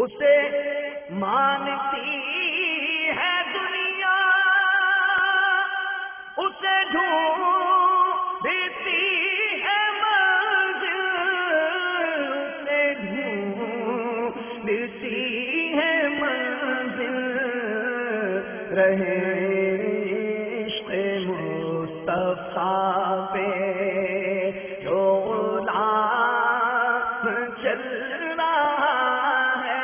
اسے مانتی ہے دنیا، اسے ڈھونڈتی ہے منزل، اسے ڈھونڈتی ہے منزل، رہے عشق مصطفیٰ پہ جو غلام چل رہا ہے۔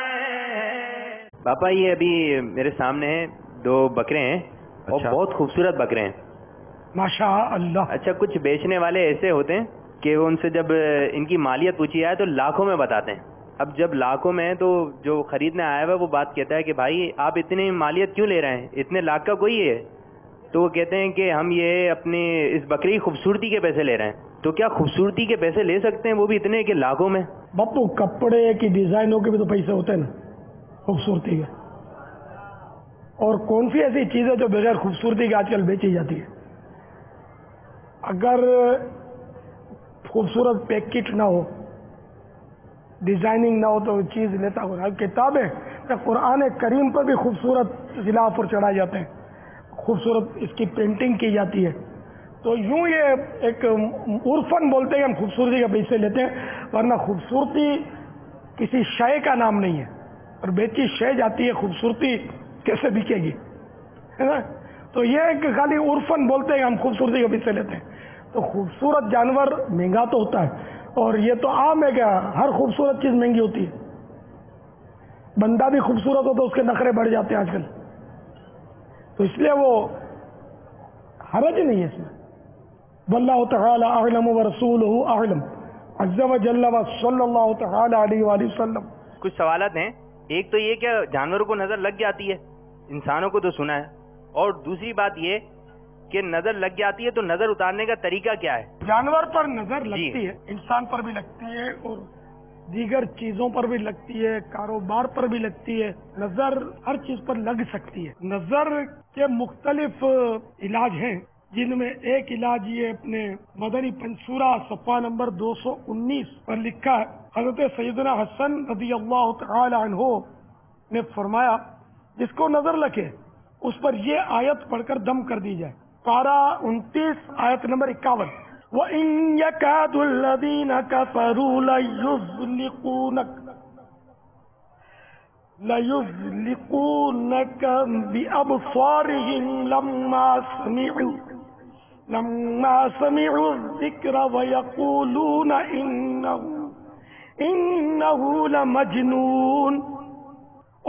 پاپا یہ ابھی میرے سامنے دو بکرے ہیں اور بہت خوبصورت بکرے ہیں ماشاء اللہ۔ اچھا، کچھ بیچنے والے ایسے ہوتے ہیں کہ وہ ان سے جب ان کی مالیت پوچھی جائے تو لاکھوں میں بتاتے ہیں۔ اب جب لاکھوں میں ہیں تو جو خریدنے آیا ہوا ہے وہ بات کہتا ہے کہ بھائی آپ اتنی مالیت کیوں لے رہے ہیں، اتنے لاکھ کا کوئی ہے؟ تو وہ کہتے ہیں کہ ہم یہ اپنی اس بکری کی خوبصورتی کے پیسے لے رہے ہیں۔ تو کیا خوبصورتی کے پیسے لے سکتے ہیں، وہ بھی اتنے کہ لاکھوں میں؟ بپو کپڑے کی ڈیزائنوں کے بھی تو پیسے ہوتے ہیں نا، خوبصورتی کے۔ اور کون سی ایسی چیز ہے جو بغیر خوبصورتی کے آج کل بیچی جاتی ہے؟ اگر خوبصورت پیکٹ نہ ہو، ڈیزائننگ نہ ہو تو چیز لیتا ہو۔ کتابیں قرآن کریم پر بھی خوبصورت غلاف پر چڑھائے جاتے ہیں، خوبصورت اس کی پینٹنگ کی جاتی ہے۔ تو یوں یہ ایک عرفن بولتے ہیں ہم خوبصورتی کے پیسے لیتے ہیں، ورنہ خوبصورتی کسی شے کا نام نہیں ہے، اور بیچی شے جاتی ہے، خوبصورتی کیسے بکے گی، ہے نا؟ تو یہ کہ خالی عرفن بولتے ہیں ہم خوبصورتی کے پیسے لیتے ہیں۔ تو خوبصورت جانور مہنگا تو ہوتا ہے، اور یہ تو عام ہے کہ ہر خوبصورت چیز مہنگی ہوتی ہے۔ بندہ بھی خوبصورت ہو تو اس کے نخرے بڑھ جاتے ہیں آج کل، تو اس لیے وہ حرج نہیں ہے اس میں۔ واللہ تعالی اعلم ورسولہ اعلم عز وجل وصلی اللہ تعالی علیہ وآلہ وسلم۔ کچھ سوالات ہیں۔ ایک تو یہ کہ جانوروں کو نظر لگ جاتی ہے، انسانوں کو تو سنا ہے، اور دوسری بات یہ کہ نظر لگ جاتی ہے تو نظر اتارنے کا طریقہ کیا ہے؟ جانور پر نظر لگتی ہے، انسان پر بھی لگتی ہے، اور دیگر چیزوں پر بھی لگتی ہے، کاروبار پر بھی لگتی ہے۔ نظر ہر چیز پر لگ سکتی ہے۔ نظر کے مختلف علاج ہیں، جن میں ایک علاج یہ اپنے مدنی پنصورہ صفحہ نمبر 219 پر لکھا ہے۔ حضرت سیدنا حسن رضی اللہ تعالی عنہ نے فرمایا جس کو نظر لگے اس پر یہ آیت پڑھ کر دم کر دی جائے۔ پارہ 29 آیت نمبر 51۔ وَإِن يَكَادُ الَّذِينَ كَفَرُوا لَيُزْلِقُونَكَ بِأَبْصَارِهِمْ لَمَّا سَمِعُوا الذِّكْرَ وَيَقُولُونَ إِنَّهُ لَمَجْنُونَ۔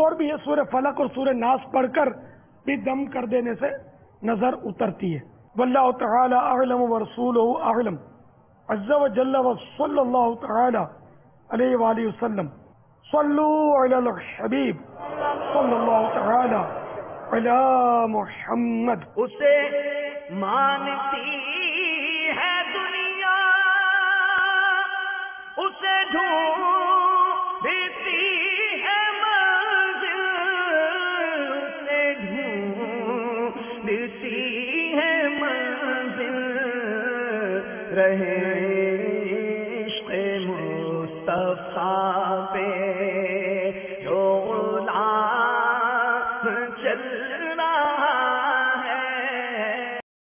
اور بھی یہ سورہ فلق اور سورہ ناس پڑھ کر بھی دم کر دینے سے نظر اترتی ہے۔ واللہ تعالی اعلم ورسولہ اعلم عز وجل وصلی اللہ تعالی علیہ وآلہ وسلم۔ صلو علی الحبیب صلی اللہ تعالی علی محمد۔ اسے مانتی ہے دنیا، اسے ڈھونڈتی ہے منزل، اسے ڈھونڈتی ہے منزل، رہے عشق مصطفیٰ پہ